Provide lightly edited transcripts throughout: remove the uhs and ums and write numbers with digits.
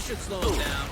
This should slow him down.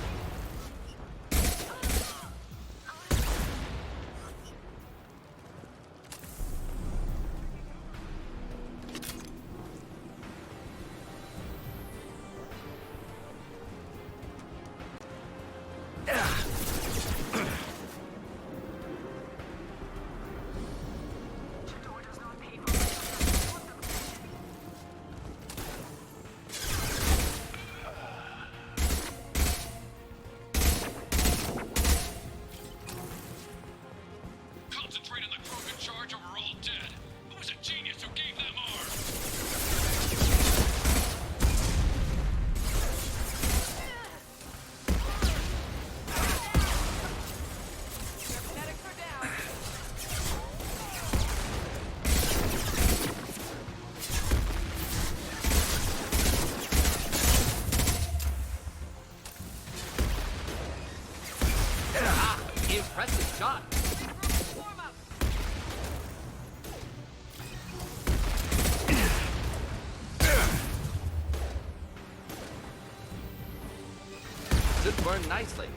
Impressive shot. Should burn nicely.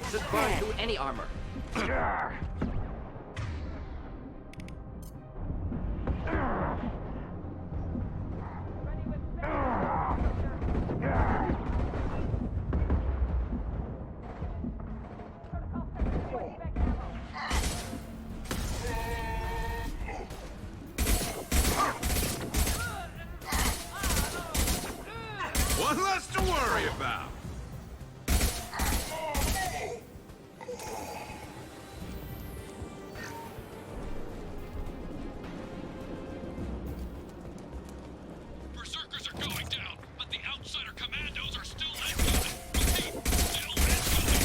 Should burn through any armor. One less to worry about. Berserkers are going down, but the outsider commandos are still incoming. Repeat, still incoming.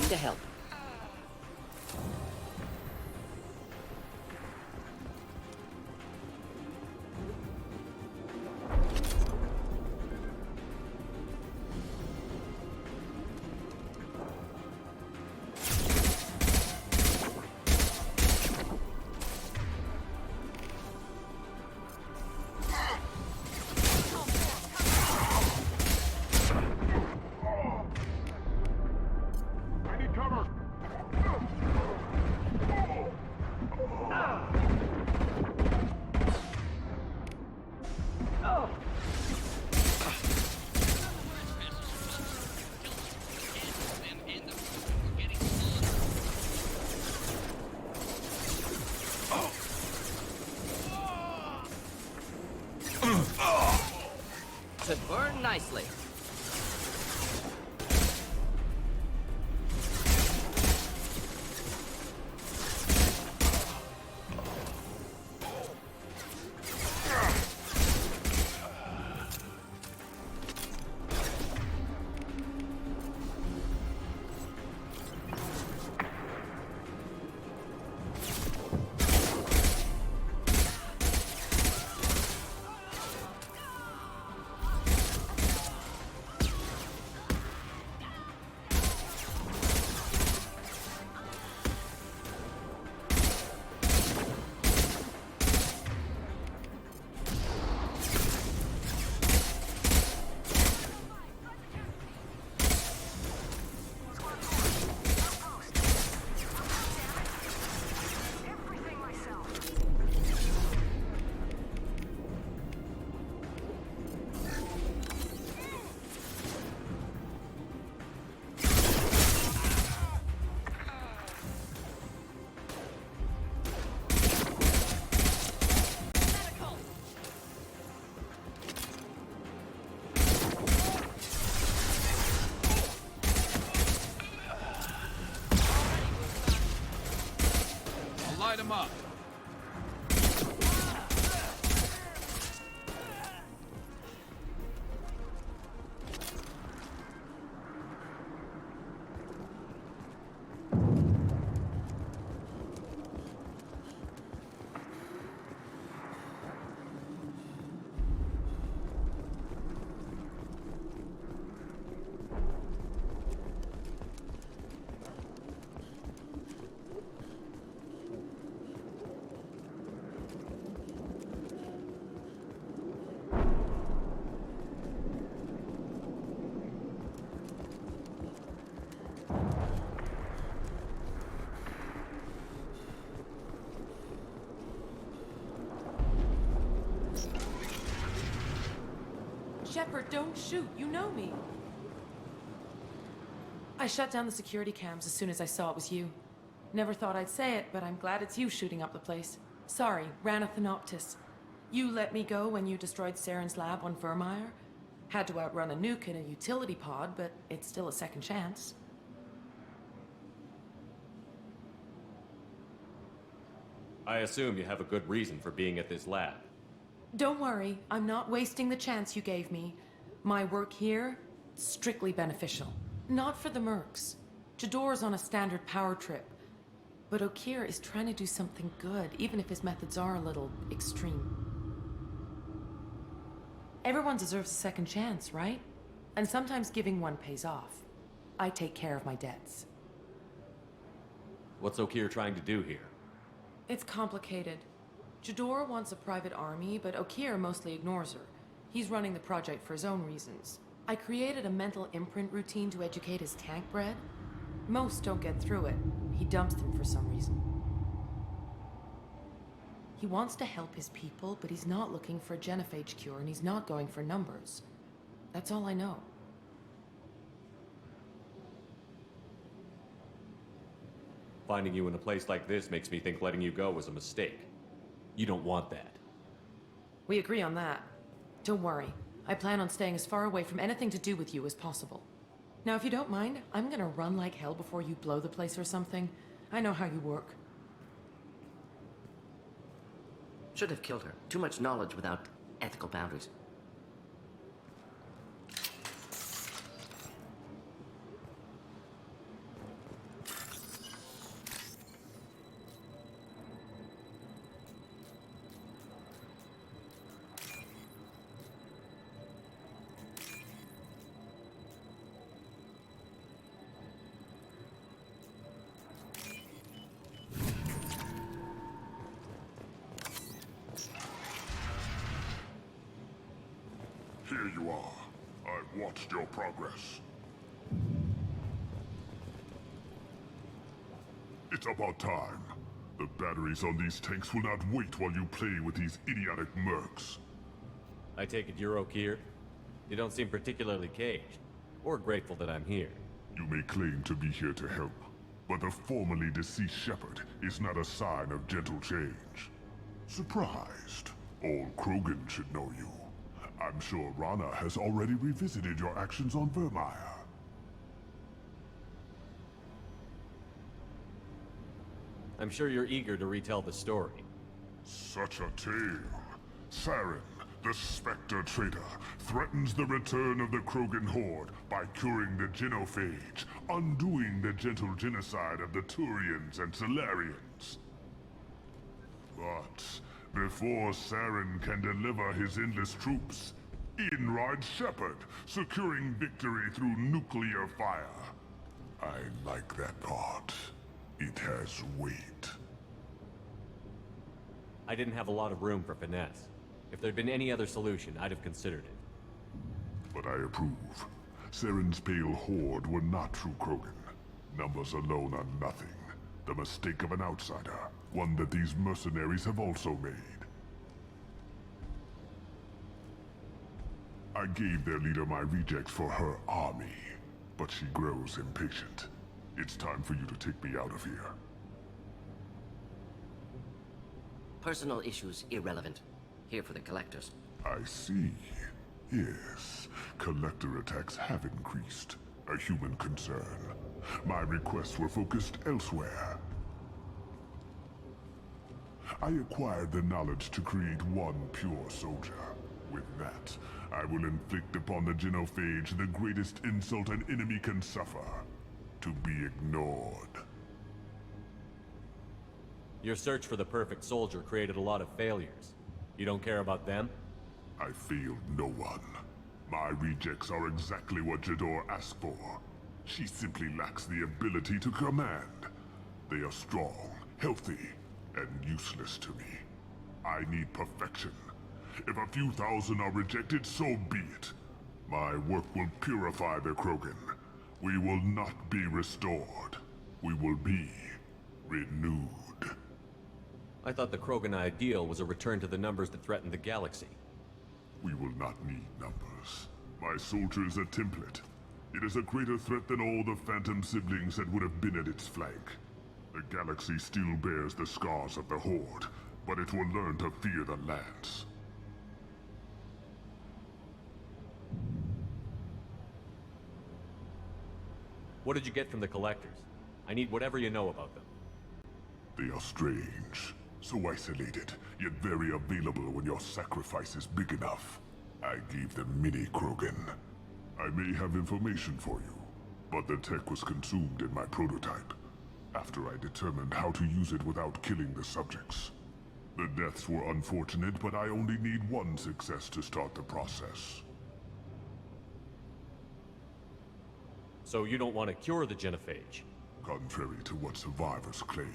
to help. Should burn nicely. Light him up. Shepard, don't shoot. You know me. I shut down the security cams as soon as I saw it was you. Never thought I'd say it, but I'm glad it's you shooting up the place. Sorry, ran a Thanoptis. You let me go when you destroyed Saren's lab on Vermeer. Had to outrun a nuke in a utility pod, but it's still a second chance. I assume you have a good reason for being at this lab. Don't worry, I'm not wasting the chance you gave me. My work here, strictly beneficial. Not for the mercs. Jador's on a standard power trip. But Okeer is trying to do something good, even if his methods are a little extreme. Everyone deserves a second chance, right? And sometimes giving one pays off. I take care of my debts. What's Okeer trying to do here? It's complicated. Jador wants a private army, but Okeer mostly ignores her. He's running the project for his own reasons. I created a mental imprint routine to educate his tank bred. Most don't get through it. He dumps them for some reason. He wants to help his people, but he's not looking for a genophage cure, and he's not going for numbers. That's all I know. Finding you in a place like this makes me think letting you go was a mistake. You don't want that. We agree on that. Don't worry. I plan on staying as far away from anything to do with you as possible. Now, if you don't mind, I'm gonna run like hell before you blow the place or something. I know how you work. Should have killed her. Too much knowledge without ethical boundaries. here you are. I've watched your progress. It's about time. The batteries on these tanks will not wait while you play with these idiotic mercs. I take it you're Okir? You don't seem particularly caged, or grateful that I'm here. You may claim to be here to help, but the formerly deceased Shepard is not a sign of gentle change. Surprised? All Krogan should know you. I'm sure Rana has already revisited your actions on Vermeer. I'm sure you're eager to retell the story. Such a tale. Saren, the Spectre traitor, threatens the return of the Krogan horde by curing the genophage, undoing the gentle genocide of the Turians and Solarians. But before Saren can deliver his endless troops, in rides Shepard, securing victory through nuclear fire. I like that part. It has weight. I didn't have a lot of room for finesse. If there'd been any other solution, I'd have considered it. But I approve. Saren's pale horde were not true Krogan. Numbers alone are nothing. The mistake of an outsider. One that these mercenaries have also made. I gave their leader my rejects for her army, but she grows impatient. It's time for you to take me out of here. Personal issues irrelevant. Here for the collectors. I see. Yes, collector attacks have increased. A human concern. My requests were focused elsewhere. I acquired the knowledge to create one pure soldier. With that, I will inflict upon the genophage the greatest insult an enemy can suffer. To be ignored. Your search for the perfect soldier created a lot of failures. You don't care about them? I failed no one. My rejects are exactly what Jador asked for. She simply lacks the ability to command. They are strong, healthy, and useless to me. I need perfection. If a few thousand are rejected, so be it. My work will purify the Krogan. We will not be restored. We will be renewed. I thought the Krogan ideal was a return to the numbers that threatened the galaxy. We will not need numbers. My soldier is a template. It is a greater threat than all the Phantom siblings that would have been at its flank. The galaxy still bears the scars of the Horde, but it will learn to fear the Lance. What did you get from the collectors? I need whatever you know about them. They are strange. So isolated, yet very available when your sacrifice is big enough. I gave them mini Krogan. I may have information for you, but the tech was consumed in my prototype, after I determined how to use it without killing the subjects. The deaths were unfortunate, but I only need one success to start the process. So you don't want to cure the genophage? Contrary to what survivors claim,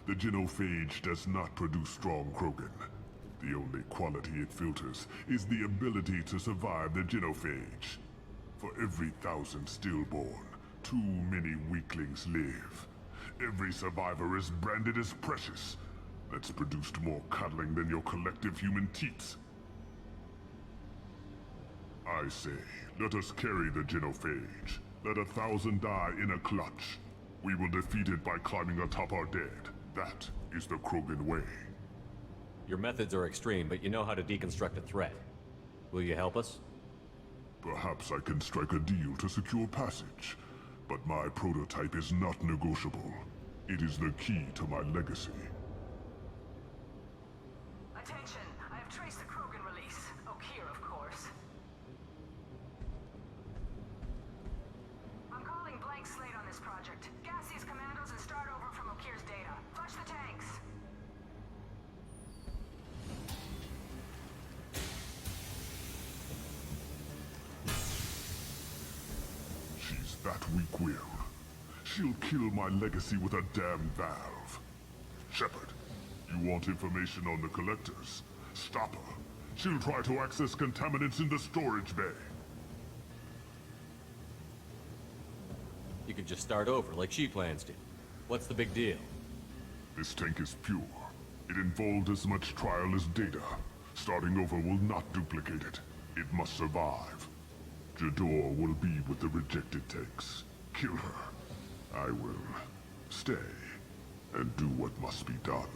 the genophage does not produce strong Krogan. The only quality it filters is the ability to survive the genophage. For every 1,000 stillborn, too many weaklings live. Every survivor is branded as precious. That's produced more cuddling than your collective human teats. I say, let us carry the genophage. Let 1,000 die in a clutch. We will defeat it by climbing atop our dead. That is the Krogan way. Your methods are extreme, but you know how to deconstruct a threat. Will you help us? Perhaps I can strike a deal to secure passage. But my prototype is not negotiable. It is the key to my legacy. Attention! I have traced the Krogan release. Okir, of course. I'm calling blank slate on this project. Gas these commandos and start over from Okir's data. Flush the tanks! She's that weak-willed. She'll kill my legacy with a damn valve. Shepard, you want information on the collectors? Stop her. She'll try to access contaminants in the storage bay. You could just start over, like she plans to. What's the big deal? This tank is pure. It involved as much trial as data. Starting over will not duplicate it. It must survive. Jador will be with the rejected tanks. Kill her. I will stay and do what must be done.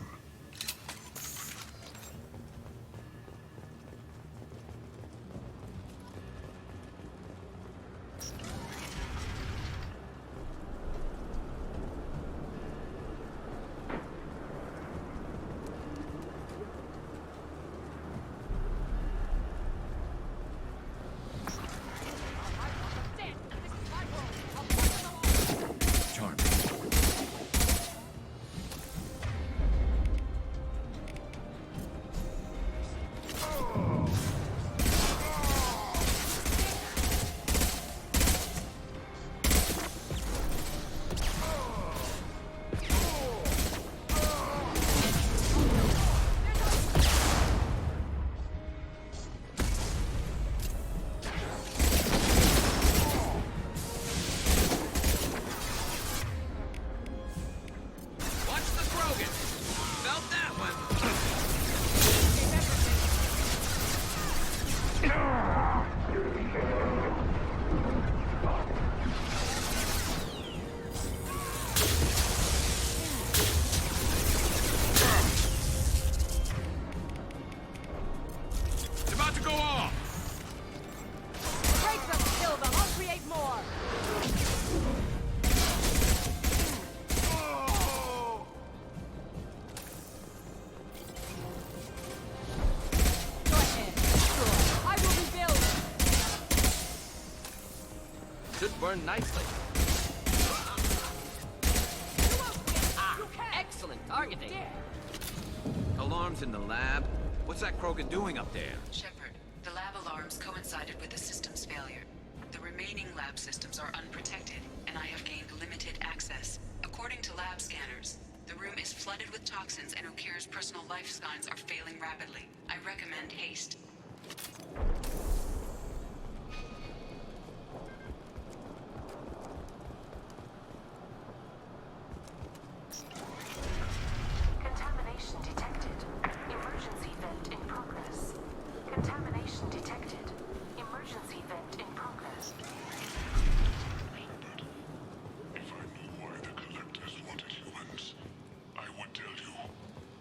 Should burn nicely. Excellent targeting. Alarms in the lab? What's that Krogan doing up there? Shepard, the lab alarms coincided with the system's failure. The remaining lab systems are unprotected, and I have gained limited access. According to lab scanners, the room is flooded with toxins and Okir's personal life signs are failing rapidly. I recommend haste. Contamination detected. Emergency vent in progress. Contamination detected. Emergency vent in progress. If I knew why the Collectors wanted humans, I would tell you.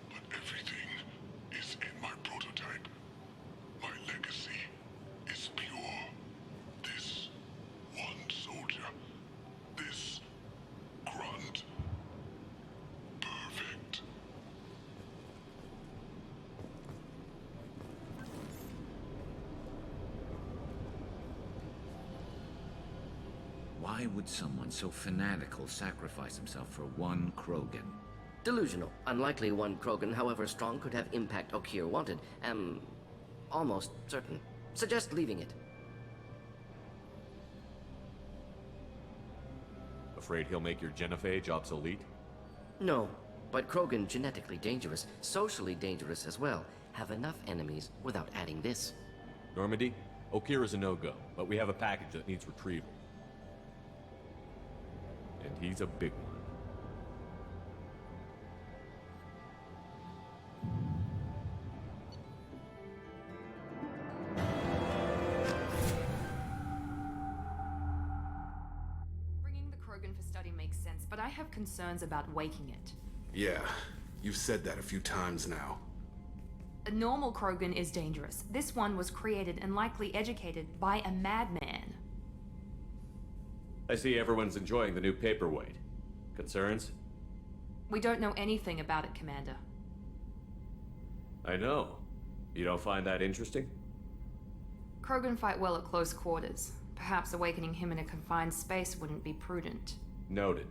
But everything is in my prototype. My legacy is pure. This one soldier. This grunt. Perfect. Why would someone so fanatical sacrifice himself for one Krogan? Delusional. Unlikely one Krogan, however strong, could have impact Okir wanted. Am almost certain. Suggest leaving it. Afraid he'll make your genophage obsolete? No, but Krogan genetically dangerous, socially dangerous as well. Have enough enemies without adding this. Normandy, Okir is a no-go, but we have a package that needs retrieval. And he's a big one. Bringing the Krogan for study makes sense, but I have concerns about waking it. Yeah, you've said that a few times now. A normal Krogan is dangerous. This one was created and likely educated by a madman. I see everyone's enjoying the new paperweight. Concerns? We don't know anything about it, Commander. I know. You don't find that interesting? Krogan fight well at close quarters. Perhaps awakening him in a confined space wouldn't be prudent. Noted.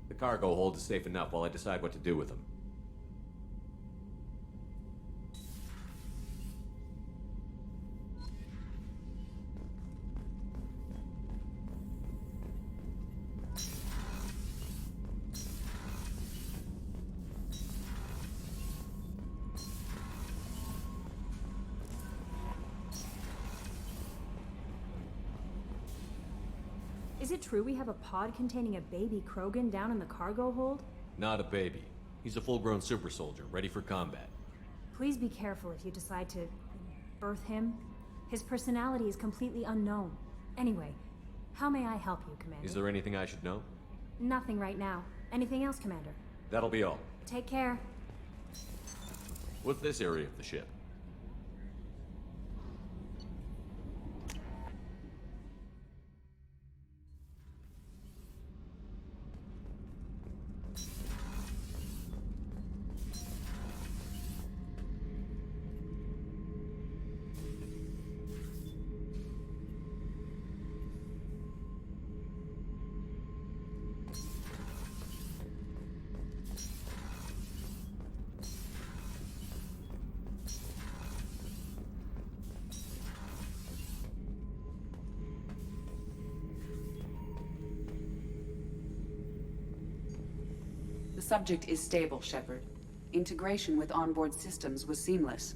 The cargo hold is safe enough while I decide what to do with them. Is it true we have a pod containing a baby Krogan down in the cargo hold? Not a baby. He's a full-grown super soldier, ready for combat. Please be careful if you decide to birth him. His personality is completely unknown. Anyway, how may I help you, Commander? Is there anything I should know? Nothing right now. Anything else, Commander? That'll be all. Take care. What's this area of the ship? The subject is stable, Shepard. Integration with onboard systems was seamless.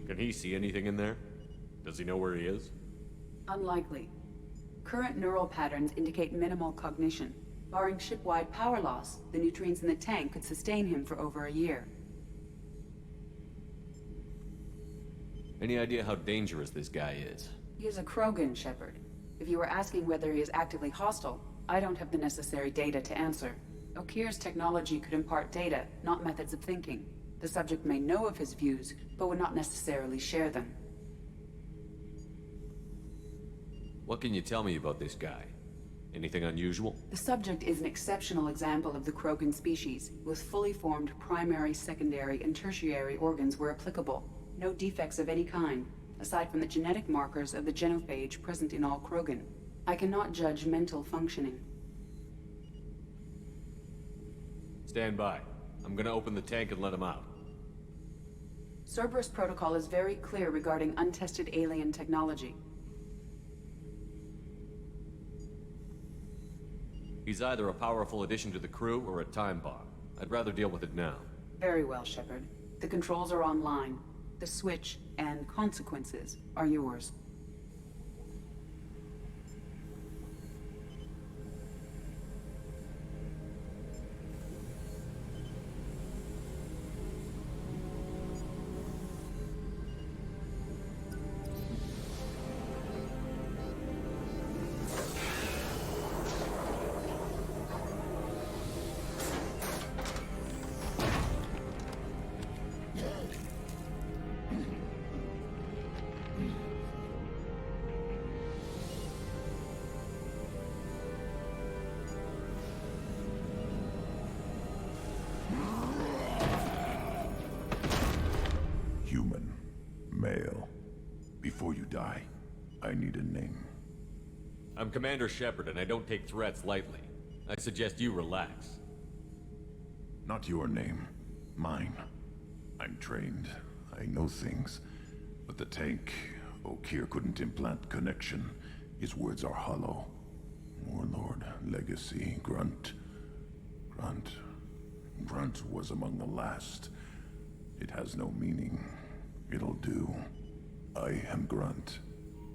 Can he see anything in there? Does he know where he is? Unlikely. Current neural patterns indicate minimal cognition. Barring ship-wide power loss, the nutrients in the tank could sustain him for over a year. Any idea how dangerous this guy is? He is a Krogan, Shepard. If you were asking whether he is actively hostile, I don't have the necessary data to answer. Okeer's technology could impart data, not methods of thinking. The subject may know of his views, but would not necessarily share them. What can you tell me about this guy? Anything unusual? The subject is an exceptional example of the Krogan species, with fully formed primary, secondary, and tertiary organs where applicable. No defects of any kind, aside from the genetic markers of the genophage present in all Krogan. I cannot judge mental functioning. Stand by. I'm gonna open the tank and let him out. Cerberus protocol is very clear regarding untested alien technology. He's either a powerful addition to the crew or a time bomb. I'd rather deal with it now. Very well, Shepard. The controls are online. The switch and consequences are yours. Human. Male. Before you die, I need a name. I'm Commander Shepard, and I don't take threats lightly. I suggest you relax. Not your name. Mine. I'm trained. I know things. But the tank, Okeer couldn't implant connection. His words are hollow. Warlord, Legacy, Grunt. Grunt was among the last. It has no meaning. It'll do. I am Grunt.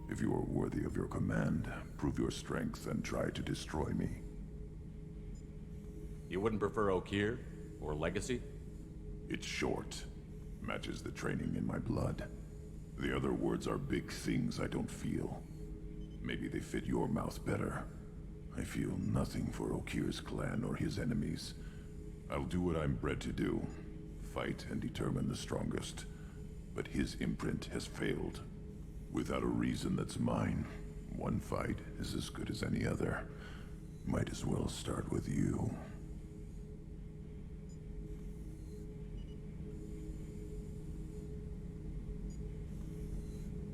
If you are worthy of your command, prove your strength and try to destroy me. You wouldn't prefer Okeer? Or Legacy? It's short. Matches the training in my blood. The other words are big things I don't feel. Maybe they fit your mouth better. I feel nothing for Okeer's clan or his enemies. I'll do what I'm bred to do. Fight and determine the strongest. But his imprint has failed. Without a reason that's mine, one fight is as good as any other. Might as well start with you.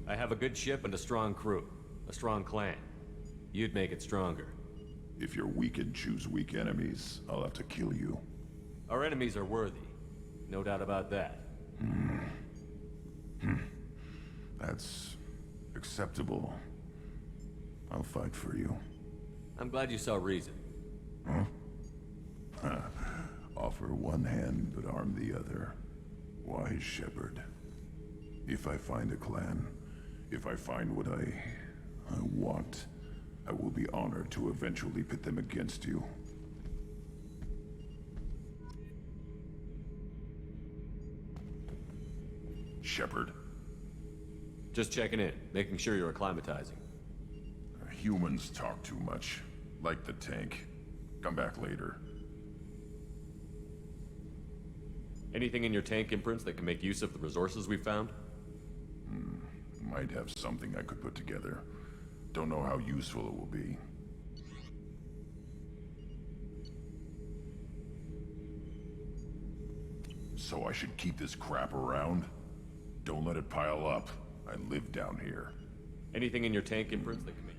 I have a good ship and a strong crew. A strong clan. You'd make it stronger. If you're weak and choose weak enemies, I'll have to kill you. Our enemies are worthy. No doubt about that. That's acceptable. I'll fight for you. I'm glad you saw reason. Huh? Offer one hand, but arm the other. Why, Shepard? If I find a clan, if I find what I want, I will be honored to eventually pit them against you. Shepard? Just checking in, making sure you're acclimatizing. Humans talk too much. Like the tank. Come back later. Anything in your tank imprints that can make use of the resources we found? Might have something I could put together. Don't know how useful it will be. So I should keep this crap around? Don't let it pile up. I live down here. Anything in your tank imprints that can make